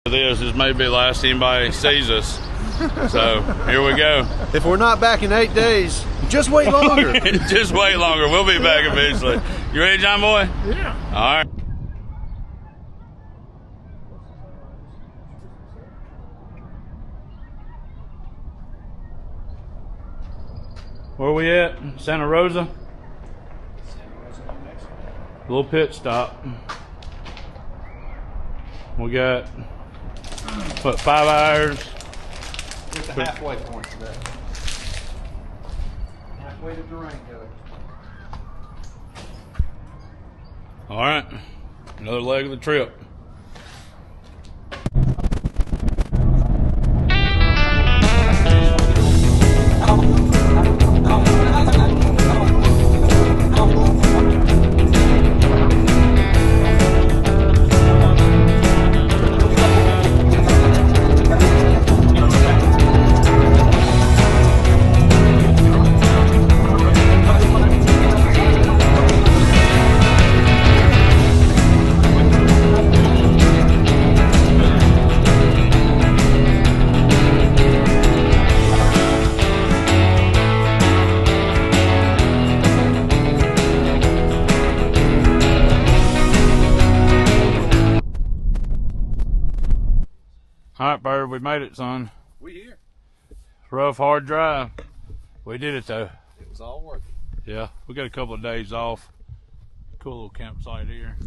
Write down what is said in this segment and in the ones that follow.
This may be the last anybody sees us. So here we go. If we're not back in 8 days, just wait longer. Just wait longer. We'll be back eventually. You ready, John Boy? Yeah. All right. Where are we at? Santa Rosa? Little pit stop. We got, what, 5 hours? It's the halfway point today. Halfway to Durango. All right, another leg of the trip. All right, Bird, we made it, son. We here. Rough, hard drive. We did it, though. It was all worth it. Yeah, we got a couple of days off. Cool little campsite here. I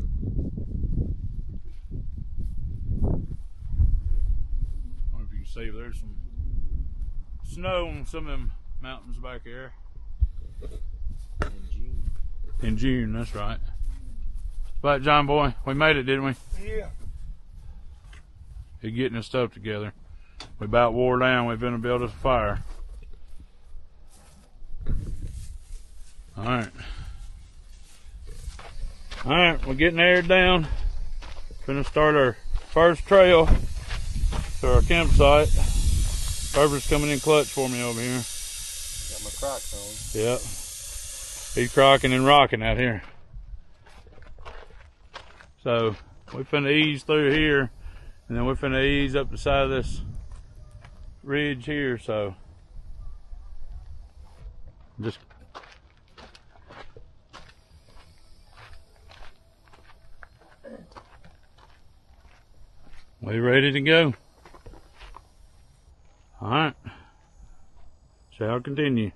don't know if you can see, but there's some snow on some of them mountains back there. In June, that's right. But John Boy, we made it, didn't we? Yeah. You're getting the stuff together. We about wore down. We've been to build us a fire. All right. All right, we're getting aired down. Gonna start our first trail to our campsite. Herbert's coming in clutch for me over here. Got my Crocs on. Yep. He's crocking and rocking out here. So we're finna ease through here, and then we're finna ease up the side of this ridge here. So just we ready to go. All right, shall continue.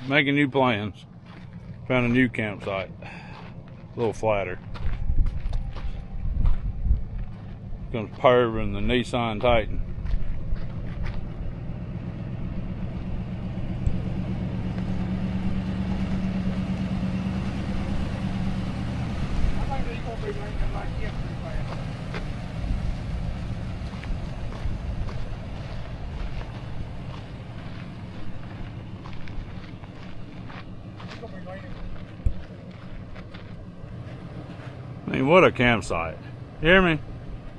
Making new plans. Found a new campsite. A little flatter. Comes Perv and the Nissan Titan. I think he's gonna be making like yesterday, man. I mean, what a campsite. You hear me?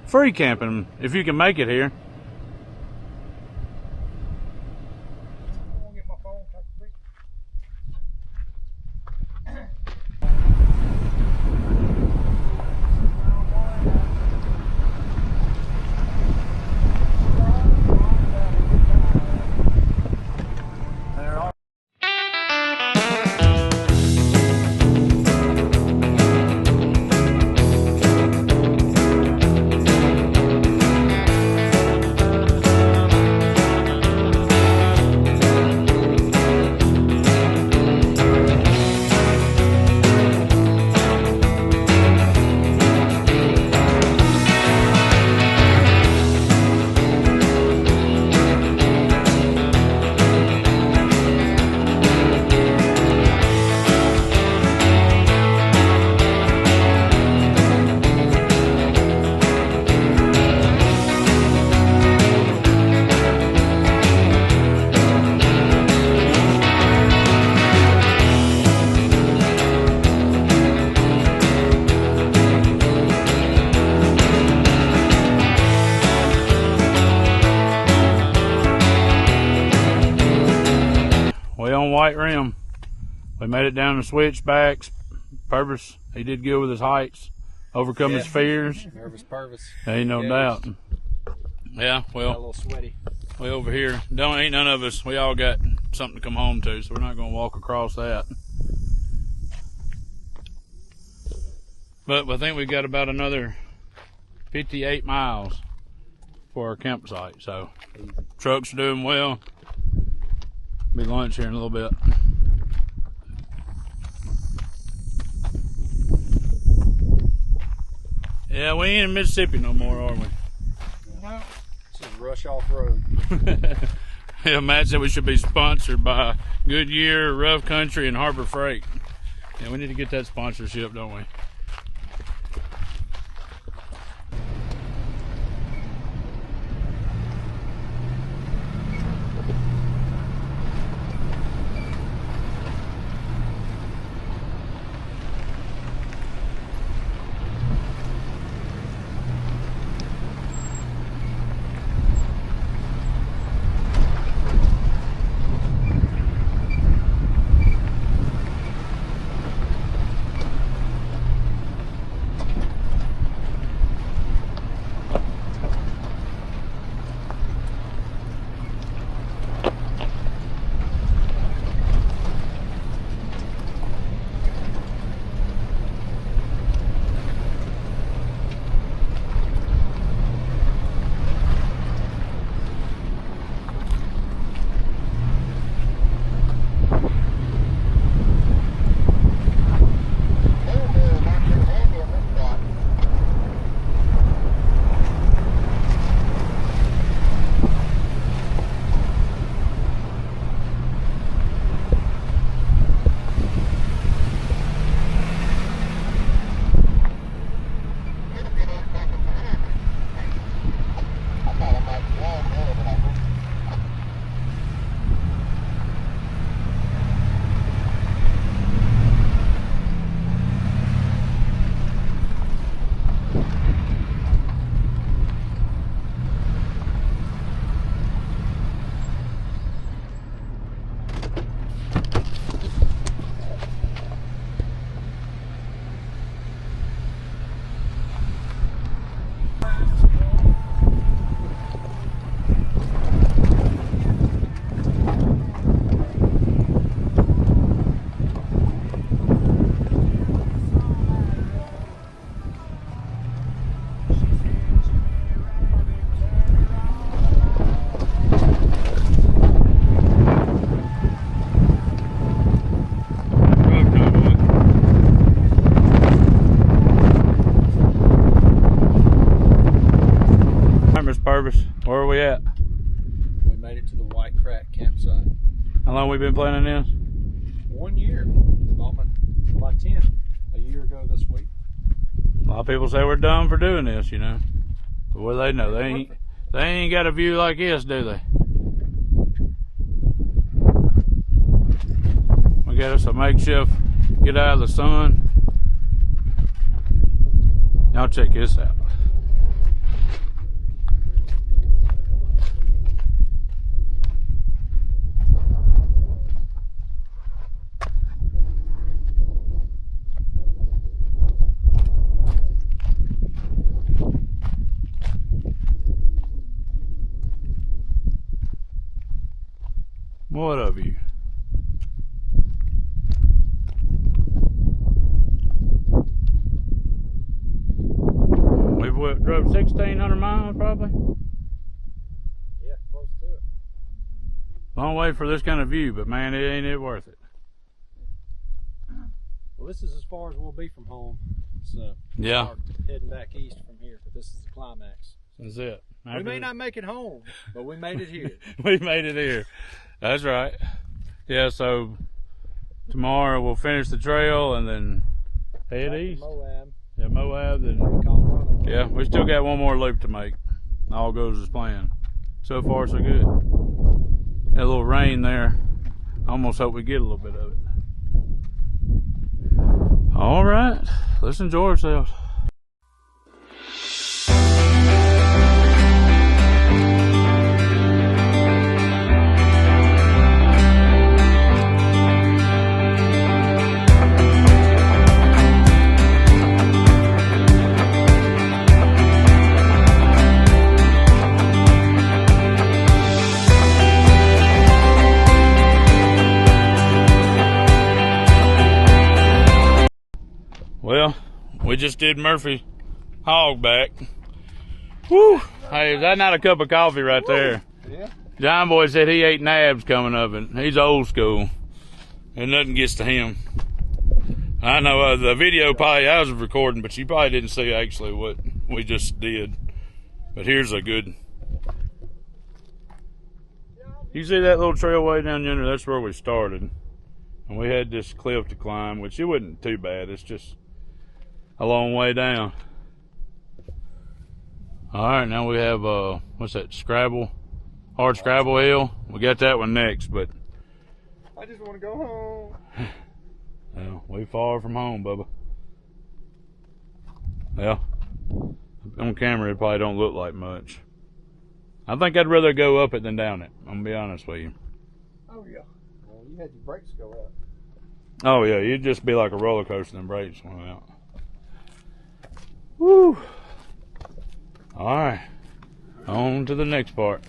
Free camping if you can make it here. I'm gonna get my phone, take a picture. white rim. We made it down the switchbacks. Purvis, he did good with his heights, overcome his fears. Nervous Purvis. Ain't no doubt. Yeah, Got a well, little sweaty. we over here, ain't none of us, we all got something to come home to, so we're not going to walk across that. But I think we got about another 58 miles for our campsite, so trucks are doing well. Be lunch here in a little bit. Yeah, we ain't in Mississippi no more, are we? No. This is Rush Off Road. Yeah, Matt said we should be sponsored by Goodyear, Rough Country, and Harbor Freight. Yeah, we need to get that sponsorship, don't we? Where are we at? We made it to the White Crack campsite. How long we been planning this? 1 year. About my 10th. A year ago this week. A lot of people say we're dumb for doing this, you know. But what do they know? They ain't got a view like this, do they? We got us a makeshift get out of the sun. Y'all check this out. What of you? We've drove 1,600 miles probably. Yeah, close to it. Long way for this kind of view, but man, ain't it worth it. Well, this is as far as we'll be from home. So yeah, heading back east from here, but this is the climax. That's it. We may not make it home, but we made it here. We made it here. That's right. Yeah, so tomorrow we'll finish the trail and then head Back east. to Moab. Yeah, Moab. Then Colorado. yeah, we still got one more loop to make. All goes as planned. So far, so good. That little rain there. I almost hope we get a little bit of it. All right, let's enjoy ourselves. We just did Murphy Hogback. Woo! Hey, is that not a cup of coffee right there? Yeah. John Boy said he ate nabs coming up, and he's old school. And nothing gets to him. I know the video probably I was recording, but you probably didn't see actually what we just did. But here's a good. You see that little trail way down yonder? That's where we started. And we had this cliff to climb, which it wasn't too bad. It's just a long way down. All right, now we have, what's that, Scrabble? Hard Scrabble Hill. We got that one next, but. I just want to go home. Well, we far from home, Bubba. Yeah. On camera, it probably don't look like much. I think I'd rather go up it than down it. I'm gonna be honest with you. Oh, yeah. Well, you had your brakes go out. Oh yeah, you'd just be like a roller coaster and brakes went out. Woo! All right, on to the next part.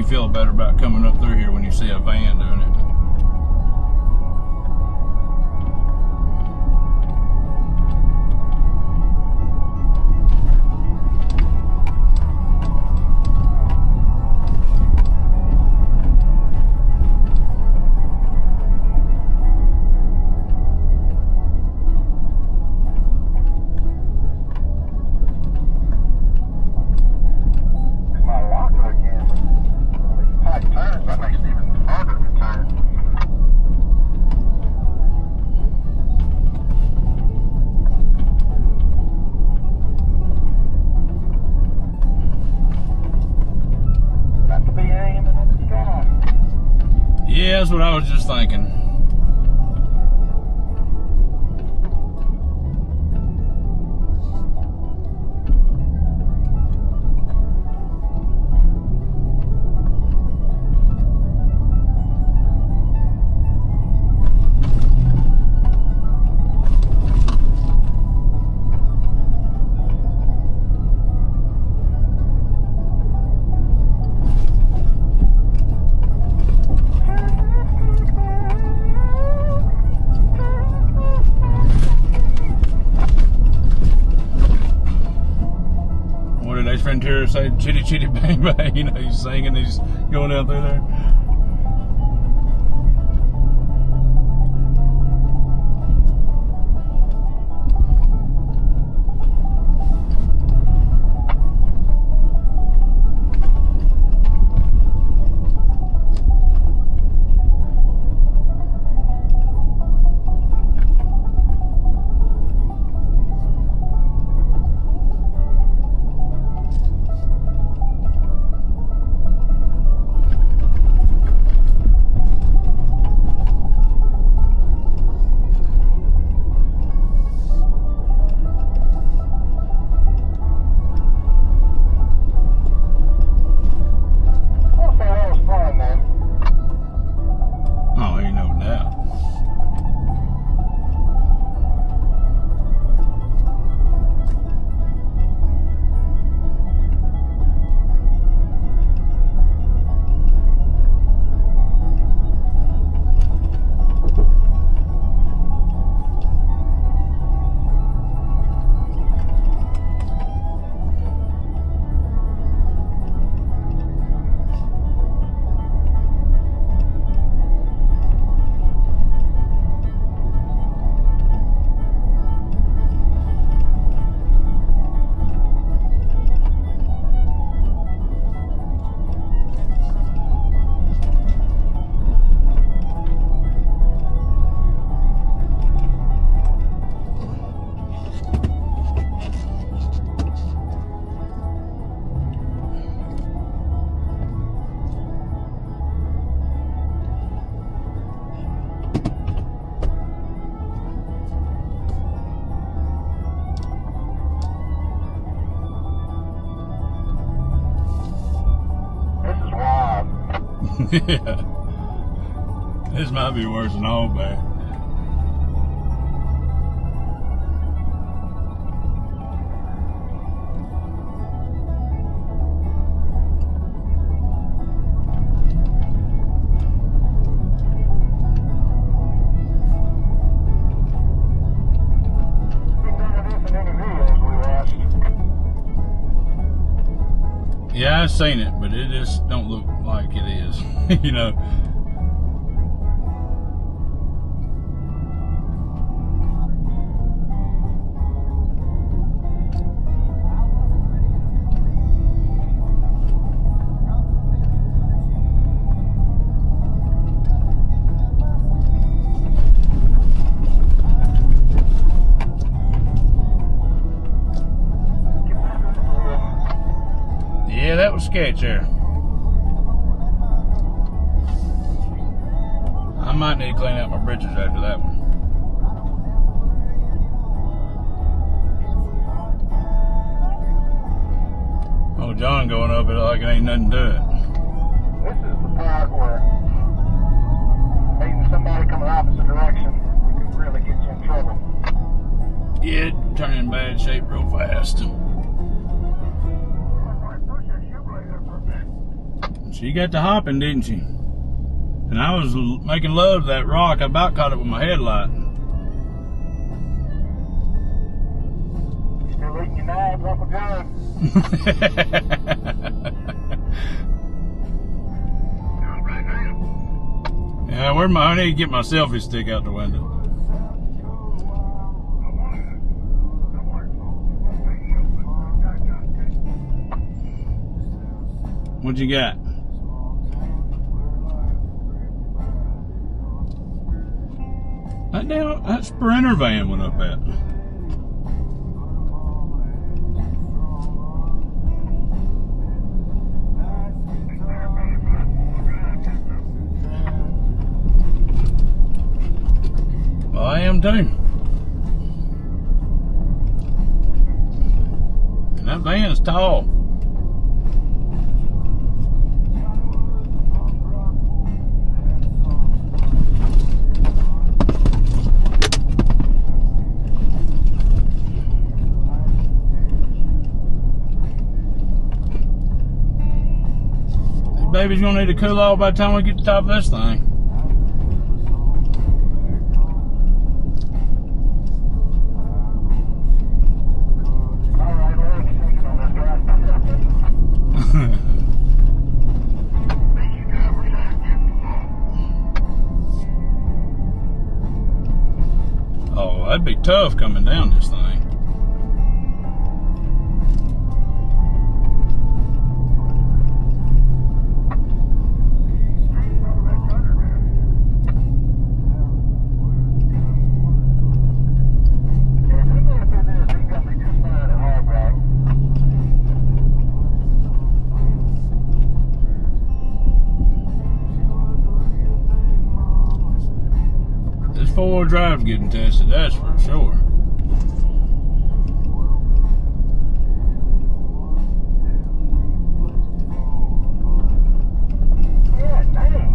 Feel better about coming up through here when you see a van doing it. My locker again. These tight turns, that makes it even harder to turn. Got to be aiming at the sky. Yeah, that's what I was just thinking. Ventura say chitty chitty bang bang, you know, he's singing, he's going out through there. Yeah. This might be worse than all bad. Yeah, I've seen it, but it just don't look like it is, you know. Yeah, that was sketch there. I might need to clean out my britches after that one. Oh, John going up it like it ain't nothing to it. This is the part where meeting somebody coming opposite direction can really get you in trouble. Yeah, it turned in bad shape real fast. She got to hopping, didn't she? And I was making love to that rock. I about caught it with my headlight. Still eating your knives, Uncle John? Yeah, I need to get my selfie stick out the window. What you got? That Sprinter van went up at. Well, I am too. And that van is tall. Baby's gonna need to cool off by the time we get to the top of this thing. Oh, that'd be tough coming down this thing. Four-wheel drive's getting tested, that's for sure. Yeah, nice.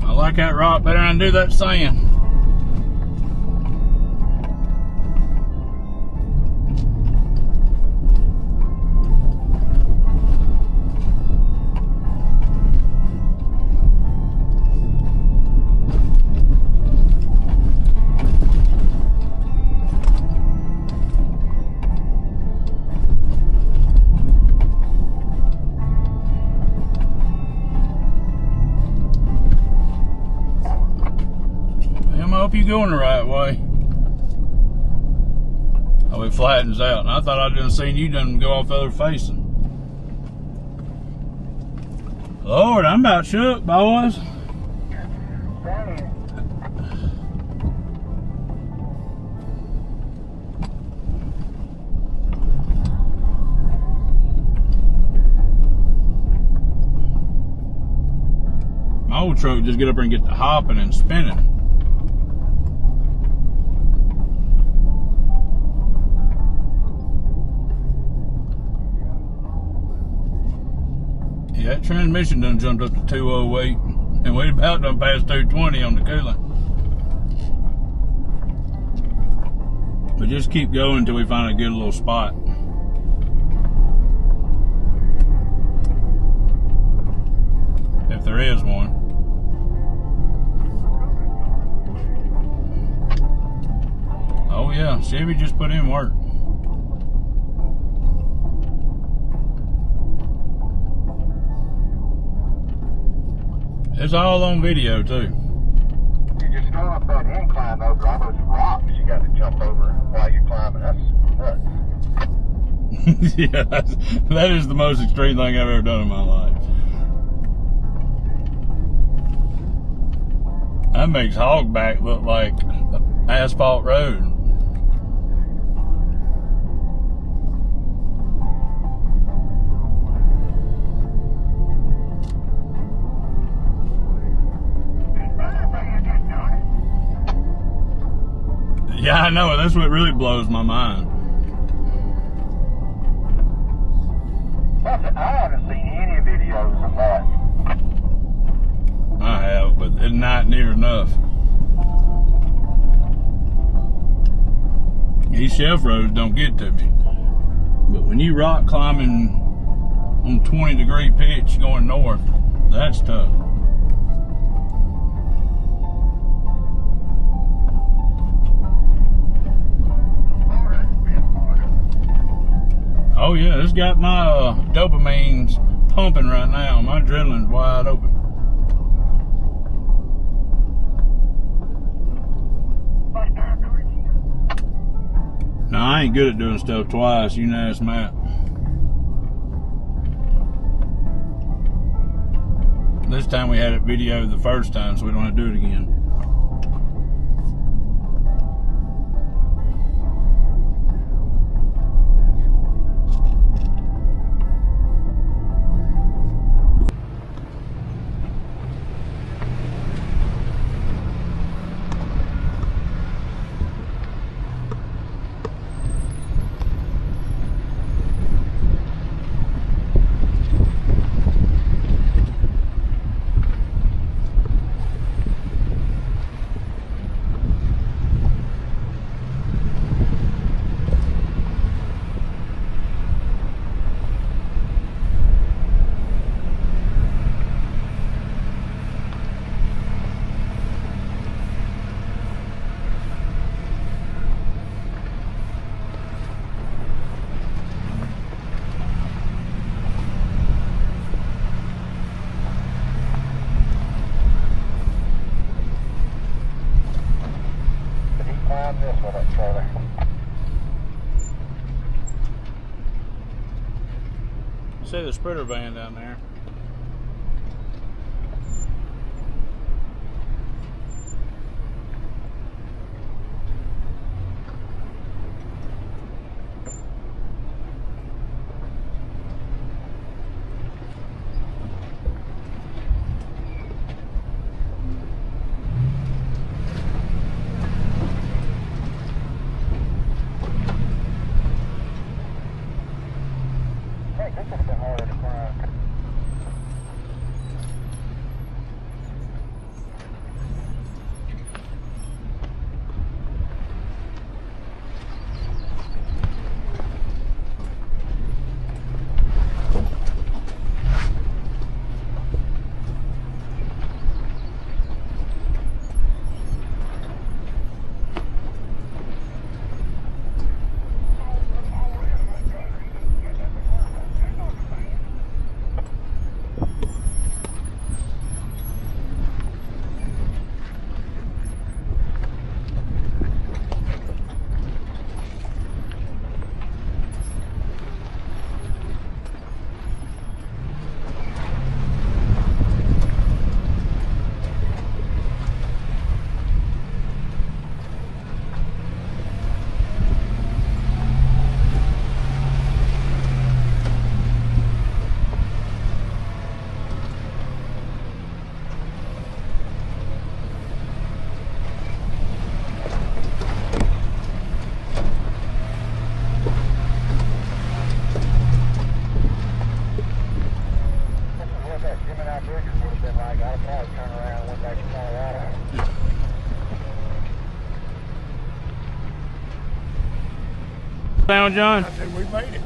I like that rock better than I do that sand. I hope you're going the right way. Oh, it flattens out. And I thought I'd done seen you done go off the other facing. Lord, I'm about shook, boys. My old truck just get up there and get to hopping and spinning. Yeah, that transmission done jumped up to 208, and we about done passed 220 on the coolant. We just keep going until we find a good little spot. If there is one. Oh yeah, Chevy just put in work. It's all on video too. You just go up that incline over all those rocks you got to jump over while you're climbing. That's nuts. Yeah, that is the most extreme thing I've ever done in my life. That makes Hogback look like an asphalt road. Yeah, I know. That's what really blows my mind. I haven't seen any videos of that. I have, but it's not near enough. These shelf roads don't get to me. But when you rock climbing on 20-degree pitch going north, that's tough. Oh yeah, this got my dopamines pumping right now. My adrenaline's wide open. No, I ain't good at doing stuff twice. You can ask Matt. This time we had it videoed the first time, so we don't have to do it again. This with that trailer. See the splitter van down there. Hey, this would have been harder to climb. Sound, John? I said we made it.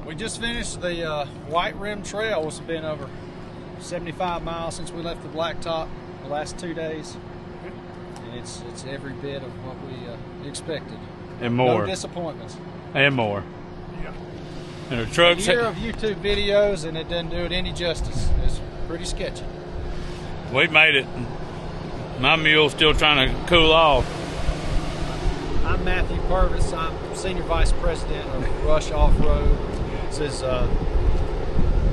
We just finished the White Rim Trail. It's been over 75 miles since we left the blacktop the last 2 days. And it's every bit of what we expected. And more. No disappointments. And more. Yeah. And the A trucks. year of YouTube videos and it doesn't do it any justice. It's pretty sketchy. We made it. My mule's still trying to cool off. I'm Matthew Purvis. I'm Senior Vice President of Rush Off-Road. This is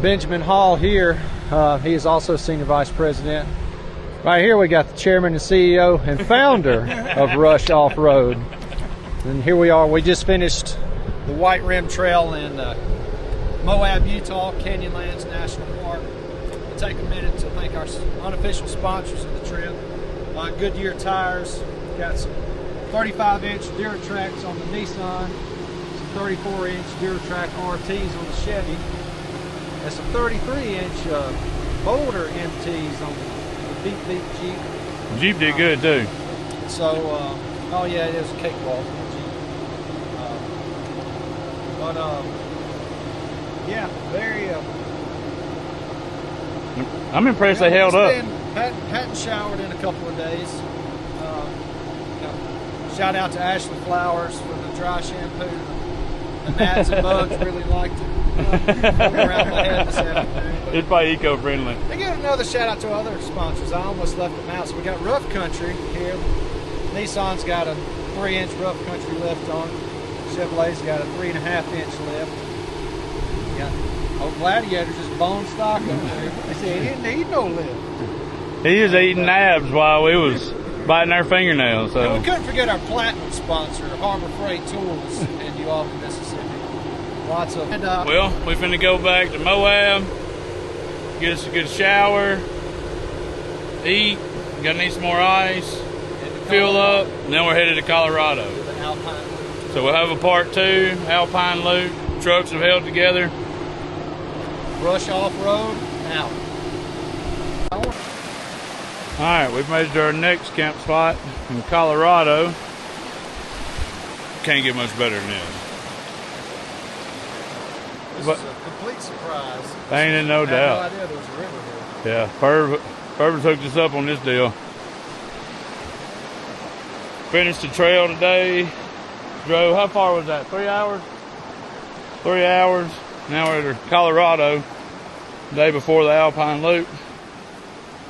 Benjamin Hall here. He is also Senior Vice President. Right here we got the Chairman and CEO and founder of Rush Off-Road. And here we are. We just finished the White Rim Trail in Moab, Utah, Canyonlands National Park. We'll take a minute to thank our unofficial sponsors of the trip. Goodyear tires. Got some 35-inch Duratracks on the Nissan, some 34-inch Duratrack RTs on the Chevy, and some 33-inch Boulder MTs on the Beep Beep Jeep. Jeep did good too. So, oh yeah, it is a cakewalk. Yeah, very. I'm impressed they held up. Hadn't showered in a couple of days. Shout out to Ashley Flowers for the dry shampoo. The gnats and bugs really liked it. Around my head this afternoon. It's probably eco-friendly. I give another shout out to other sponsors. I almost left them out. So we got Rough Country here. Nissan's got a 3-inch Rough Country lift on. Chevrolet's got a 3.5-inch lift. We got old Gladiator just bone stock over there. They said he didn't need no lift. He was eating nabs while we was biting our fingernails. And So we couldn't forget our platinum sponsor, Harbor Freight Tools in New Albany, Mississippi. Lots of. And, well, we finna go back to Moab, get us a good shower, eat. Gotta need some more ice, fuel up, and then we're headed to Colorado. to the Alpine. So we'll have a part 2, Alpine loop. Trucks have held together. Rush Off-Road out. All right, we've made it to our next camp spot in Colorado. Can't get much better than this. This But- is a complete surprise. Ain't it no I had doubt. no idea there was a river here. Yeah, Purvis hooked us up on this deal. Finished the trail today. Drove, how far was that? 3 hours? 3 hours. Now we're in Colorado. Day before the Alpine loop.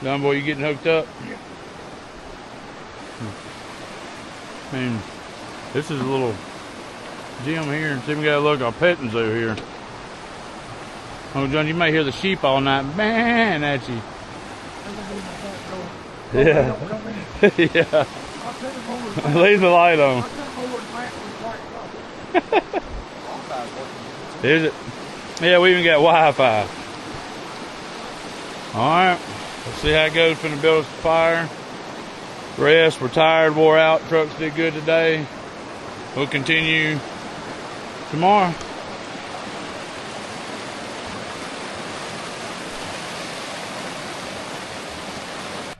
John boy, you getting hooked up? Yeah. I mean, this is a little gym here. See, we got a look at petting zoo here. Oh, John, you may hear the sheep all night bang at you. Yeah. Yeah. Leave the light on. Is it? Yeah, we even got Wi-Fi. All right. Let's see how it goes. Finna build us a fire. Rest. We're tired, wore out. Trucks did good today. We'll continue tomorrow.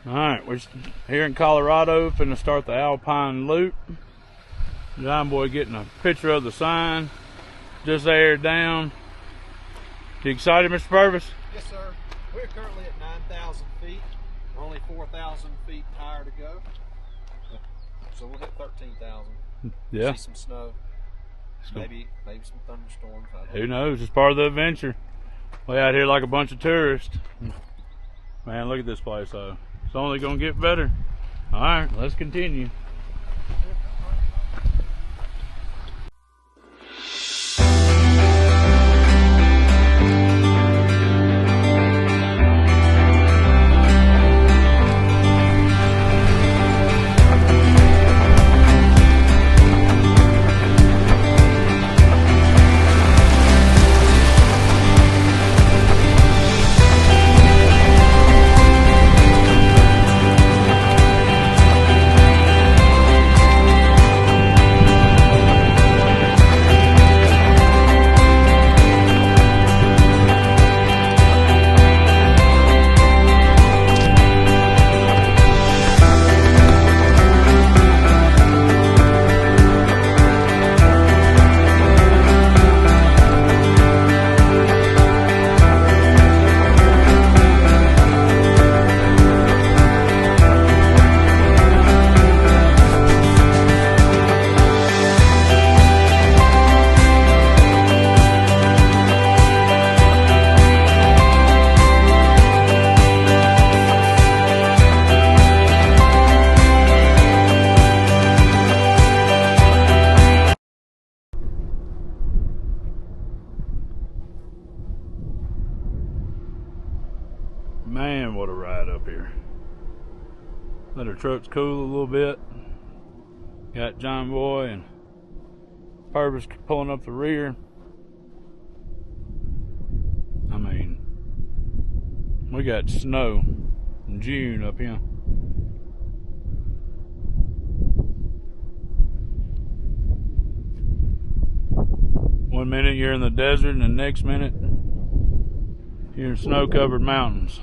All right, we're here in Colorado, finna start the Alpine loop. John boy getting a picture of the sign. Just aired down. You excited, Mr. Purvis? Yes, sir. We're currently at 9,000 feet. We're only 4,000 feet higher to go. So we'll hit 13,000. Yeah. See some snow. Maybe some thunderstorms. I don't Who knows? It's part of the adventure. We out here like a bunch of tourists. Man, look at this place though. It's only gonna get better. All right, let's continue. Let our trucks cool a little bit. Got John Boy and Purvis pulling up the rear. I mean, we got snow in June up here. One minute you're in the desert, and the next minute you're in snow-covered mountains.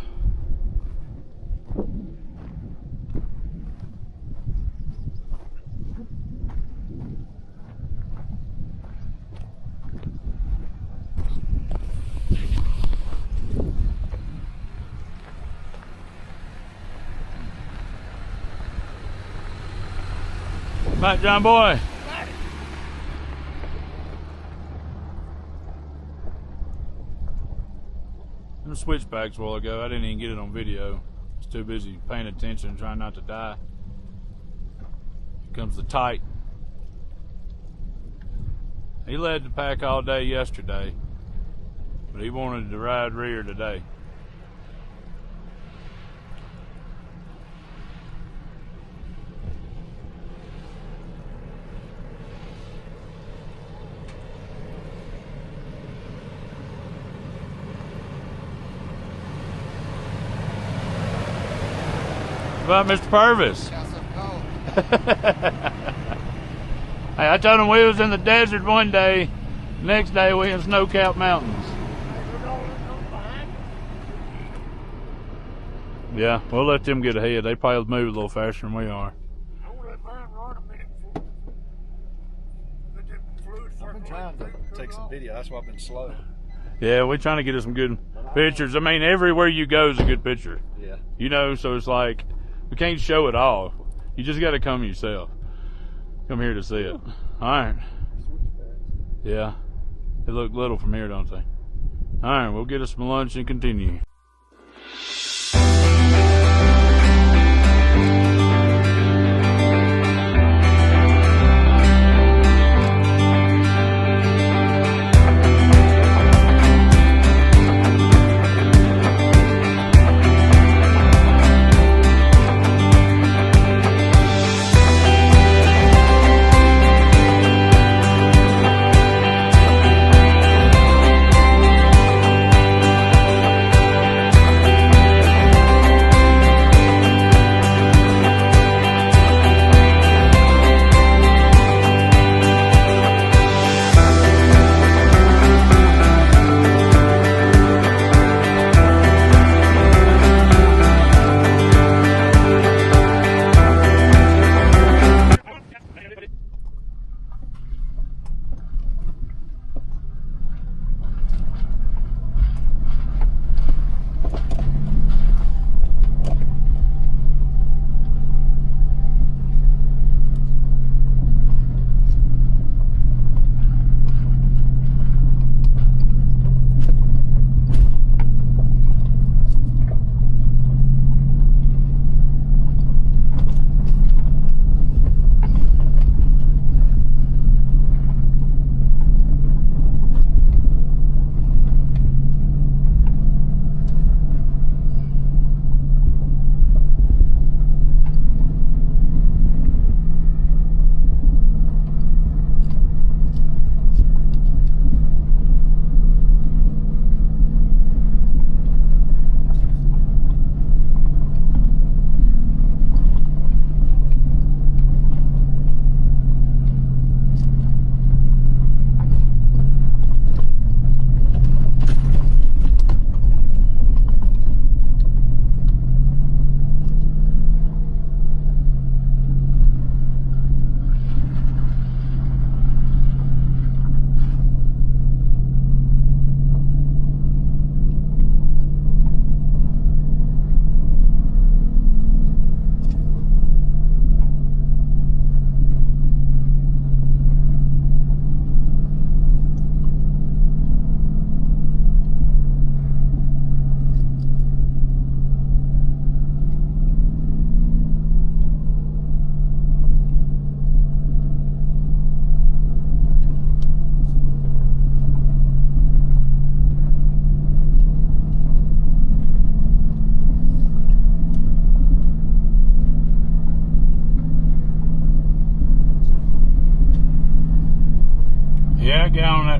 Back, John Boy. Them switchbacks a while ago, I didn't even get it on video. I was too busy paying attention and trying not to die. Here comes the tight. He led the pack all day yesterday, but he wanted to ride rear today. About Mr. Purvis. Hey, I told him we was in the desert one day. Next day we in snow-capped mountains. Yeah, we'll let them get ahead. They probably move a little faster than we are. I've been trying to take some video. That's why I've been slow. Yeah, we're trying to get us some good pictures. I mean, everywhere you go is a good picture. Yeah. You know, so it's like, we can't show it all. You just got to come yourself. Come here to see it. All right. Yeah. They look little from here, don't they? All right, we'll get us some lunch and continue.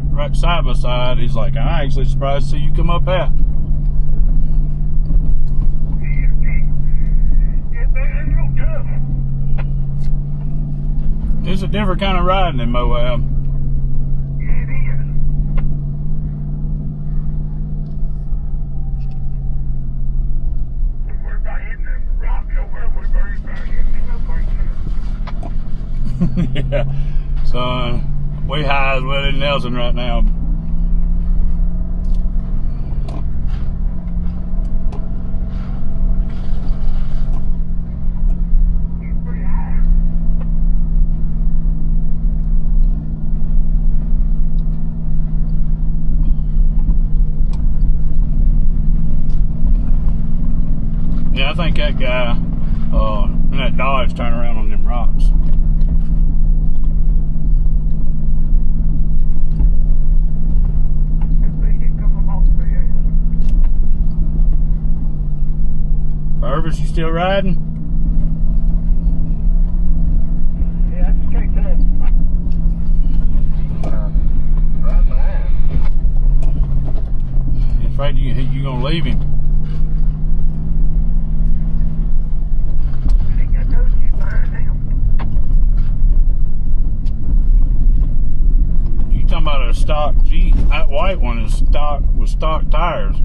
right side by side. He's like, I'm actually surprised to see you come up that. It's a different kind of riding in Moab. Yeah. So we high as Willie Nelson right now. Yeah, I think that guy in that Dodge turned around on them rocks. Purvis, you still riding? Yeah, I just can't tell. Right now. You afraid you gonna leave him? I think I know you by now. You talking about a stock Jeep? That white one is stock with stock tires.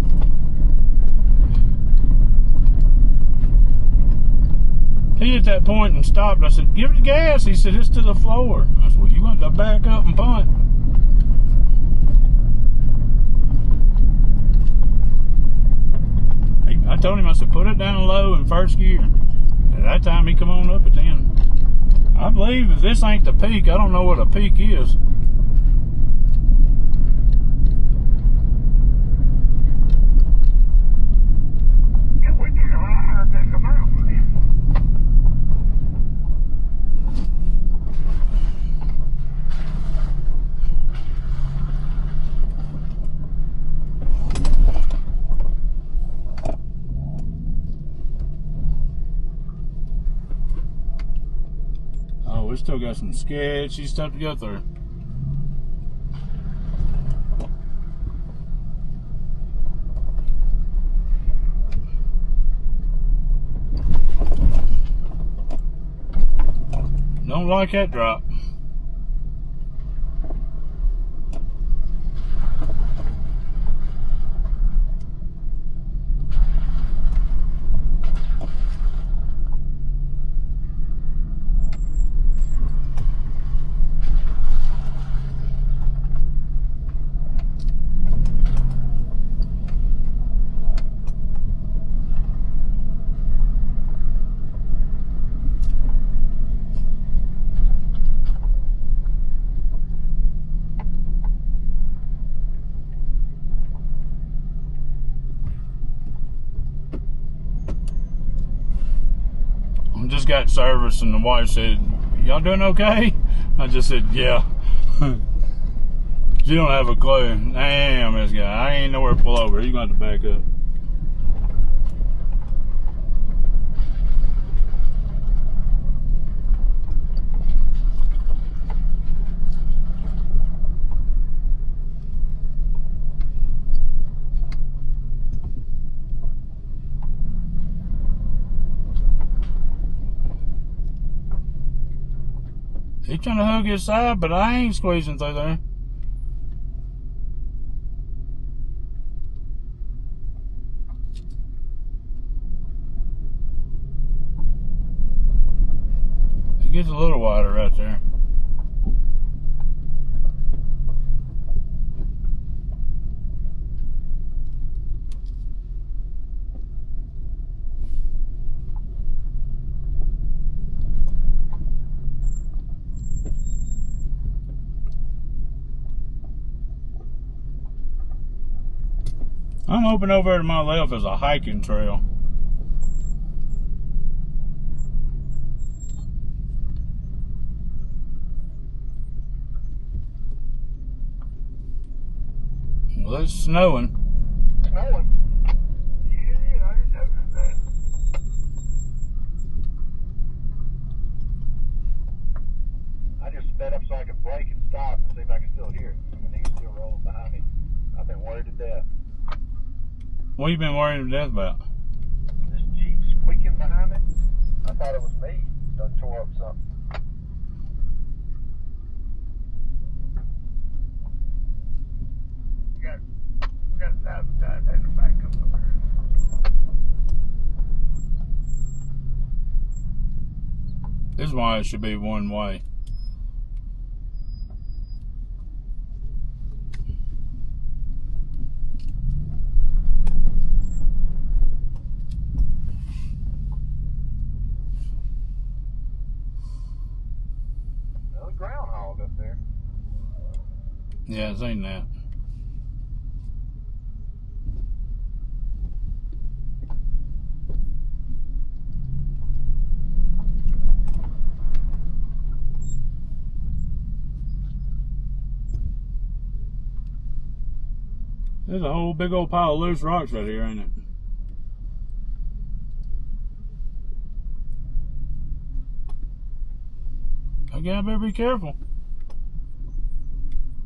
He hit that point and stopped. I said, give it the gas. He said, it's to the floor. I said, well, you want to back up and punt. I told him, I said, put it down low in first gear. At that time, he come on up at 10. I believe if this ain't the peak, I don't know what a peak is. We still got some sketchy stuff to go through. Don't like that drop. Just got service and the wife said, y'all doing okay? I just said, yeah. You don't have a clue. Damn, this guy. I ain't nowhere to pull over. You're going to have to back up. He's trying to hug his side, but I ain't squeezing through there. It gets a little wider right there. I'm hoping over to my left is a hiking trail. Well, it's snowing. Snowing? Yeah, I didn't notice that. I just sped up so I could brake and stop and see if I could still hear it. And he was still rolling behind me. I've been worried to death. What you been worrying to death about? This Jeep squeaking behind me. I thought it was me. Done tore up something. We got a thousand tires in the back of the car. This is why it should be one way. Another groundhog up there. Yeah, it's ain't that. There's a whole big old pile of loose rocks right here, ain't it? Okay, I better be careful.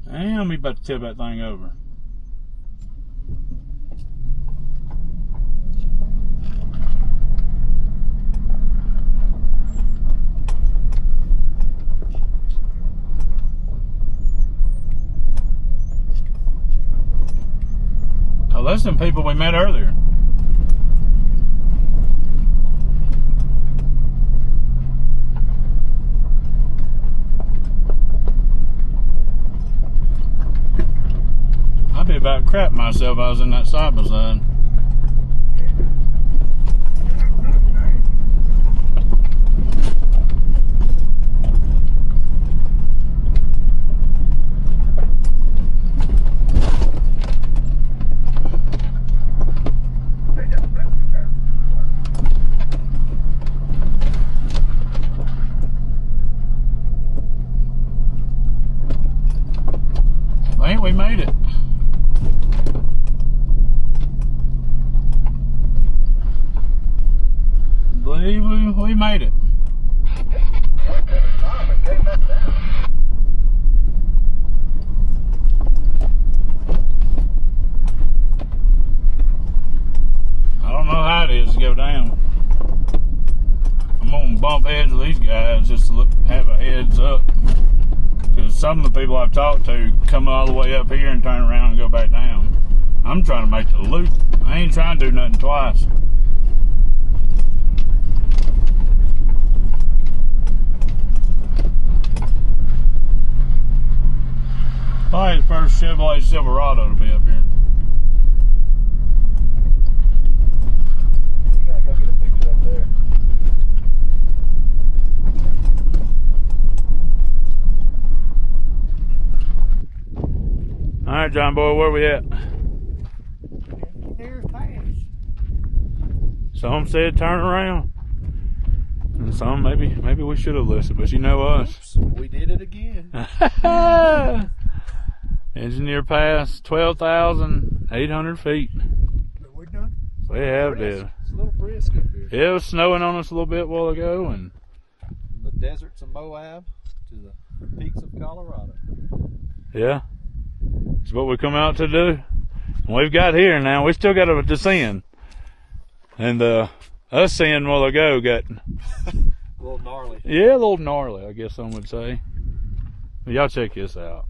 Damn, we about to tip that thing over. Oh, that's them people we met earlier. I'd be about crap myself if I was in that side by side. I think we made it. Believe we made it. I don't know how it is to go down. I'm gonna bump heads with these guys just to have a heads up. Because some of the people I've talked to come all the way up here and turn around and go back down. I'm trying to make the loop. I ain't trying to do nothing twice. Probably the first Chevrolet Silverado to be up here. You gotta go get a picture up there. All right, John boy, where we at? There's Pass. Some said turn around, and some maybe we should have listened. But you know us. We did it again. Engineer Pass, 12,800 feet. We're done. We have did. It's a little brisk up here. It was snowing on us a little bit a while ago, and From the deserts of Moab to the peaks of Colorado. yeah, it's what we come out to do. And we've got here now. We still got to descend, and us seeing a while ago got A little gnarly. yeah, a little gnarly, I guess some would say. But y'all check this out.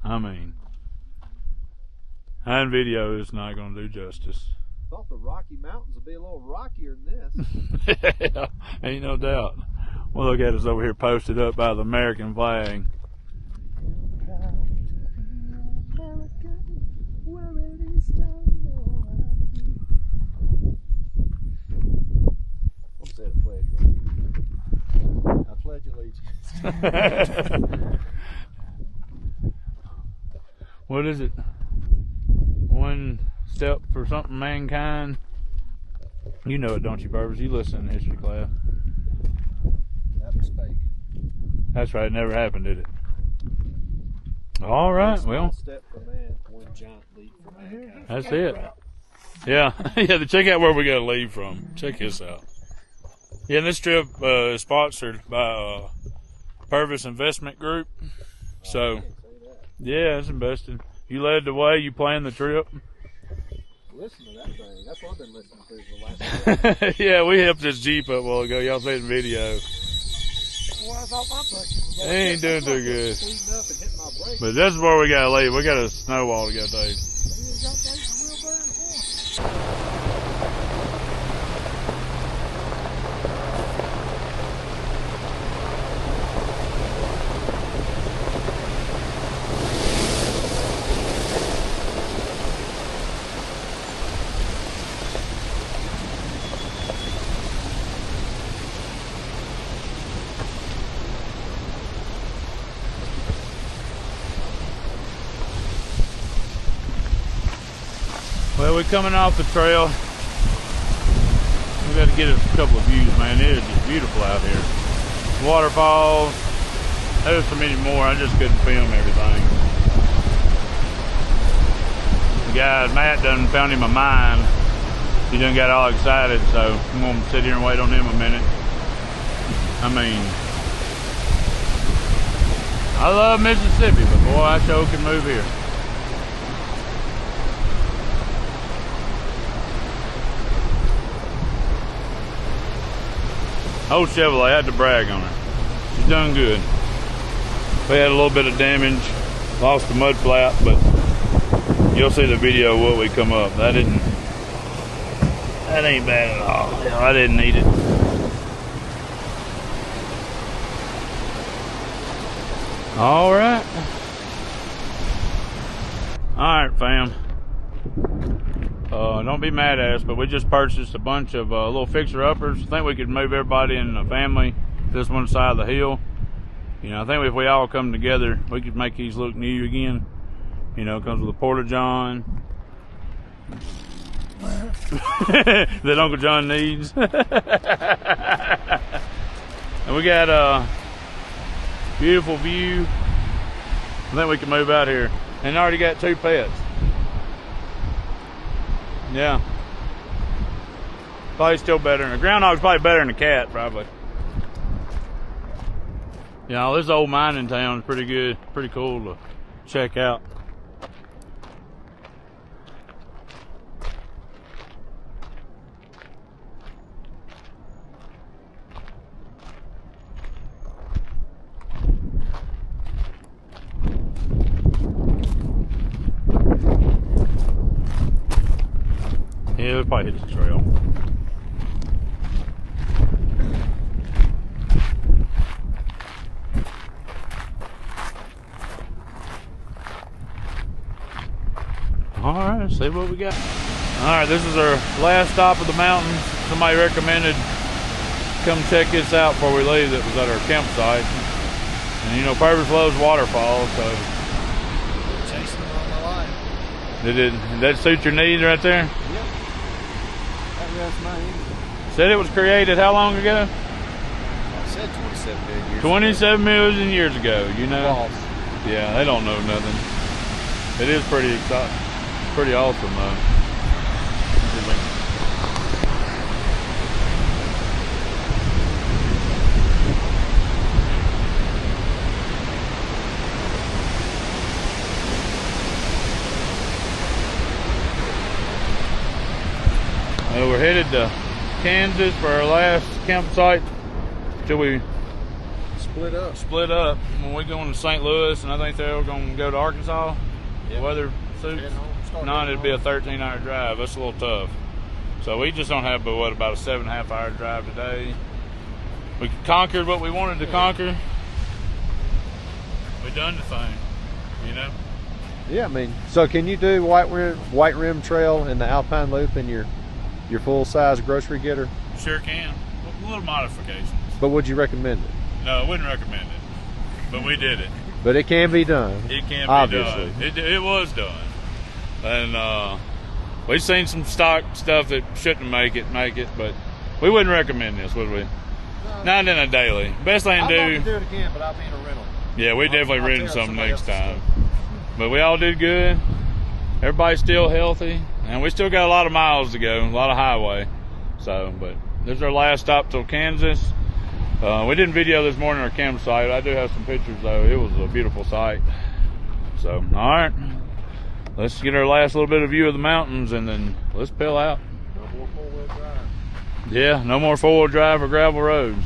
I mean, and video is not going to do justice. Thought the Rocky Mountains would be a little rockier than this. Yeah, ain't no doubt. Well, look at us over here posted up by the American flag. I'm saying a pledge right. I pledge allegiance. What is it? One step for something mankind. You know it, don't you, Purvis? You listen in history class. That was fake. That's right, it never happened, did it? All right, One well, step for man, one giant leap for mankind. that's it. Yeah, yeah, check out where we got to leave from. Check this out. Yeah, this trip is sponsored by Purvis Investment Group. So, yeah, it's invested. You led the way. You planned the trip. Listen to that thing. That's what I've been listening to for the last Yeah, we helped this Jeep up a while ago. Y'all seen the video. Well, I thought my brakes They ain't doing too good. speeding up and hitting my brakes. But this is where we gotta leave. We got a snow wall to go take. Well, we're coming off the trail. We got to get a couple of views, man. It is just beautiful out here. Waterfalls. There's so many more. I just couldn't film everything. The guy, Matt, done found him a mine. He done got all excited, so I'm going to sit here and wait on him a minute. I mean, I love Mississippi, but boy, I sure can move here. Old Chevrolet, I had to brag on her. She's done good. We had a little bit of damage, lost the mud flap, but you'll see the video of what we come up. That ain't bad at all. I didn't need it. All right. All right, fam. Don't be mad at us, but we just purchased a bunch of little fixer-uppers. I think we could move everybody in the family this one side of the hill. You know, I think if we all come together, we could make these look new again. You know, comes with a porta-john that Uncle John needs. And we got a beautiful view. I think we can move out here. And I already got 2 pets. Yeah. Probably still better. A groundhog's probably better than a cat, probably. Yeah, this old mining town is pretty good. Pretty cool to check out. Yeah, we'll probably hit the trail. All right, let's see what we got. All right, this is our last stop of the mountain. Somebody recommended come check this out before we leave. That was at our campsite. And you know, Purvis loves waterfalls, so. Chasing them all my life. Did that suit your needs right there? Yep. That rests my engine. Said it was created how long ago? I said 27 million years 27 million years ago, you know? False. Yeah, they don't know nothing. It is pretty exciting. Pretty awesome, though. Well, we're headed to Kansas for our last campsite till we Split up. split up. When we going to St. Louis, and I think they're going to go to Arkansas. Yep. Weather suits. No, it'd be a 13-hour drive. That's a little tough. So we just don't have but what, about a 7.5-hour drive today. We conquered what we wanted to conquer. We done the thing, you know. Yeah, I mean, so can you do White Rim Trail and the Alpine Loop in your full-size grocery getter? Sure can. A little modifications. But would you recommend it? No, I wouldn't recommend it. But we did it. But it can be done. It can be obviously done. It was done. And we've seen some stock stuff that shouldn't make it, but we wouldn't recommend this, would we? No. Not in a daily. Best thing to I'd do. love to do it again, but I'll be in a rental. Yeah, we definitely I'll renting tear something somebody next else's time. But we all did good. Everybody's still healthy, and we still got a lot of miles to go, a lot of highway. So, but this is our last stop till Kansas. We didn't video this morning our campsite. I do have some pictures though. It was a beautiful sight. So, all right. let's get our last little bit of view of the mountains, and then let's peel out. No more four-wheel drive. Yeah, no more four-wheel drive or gravel roads.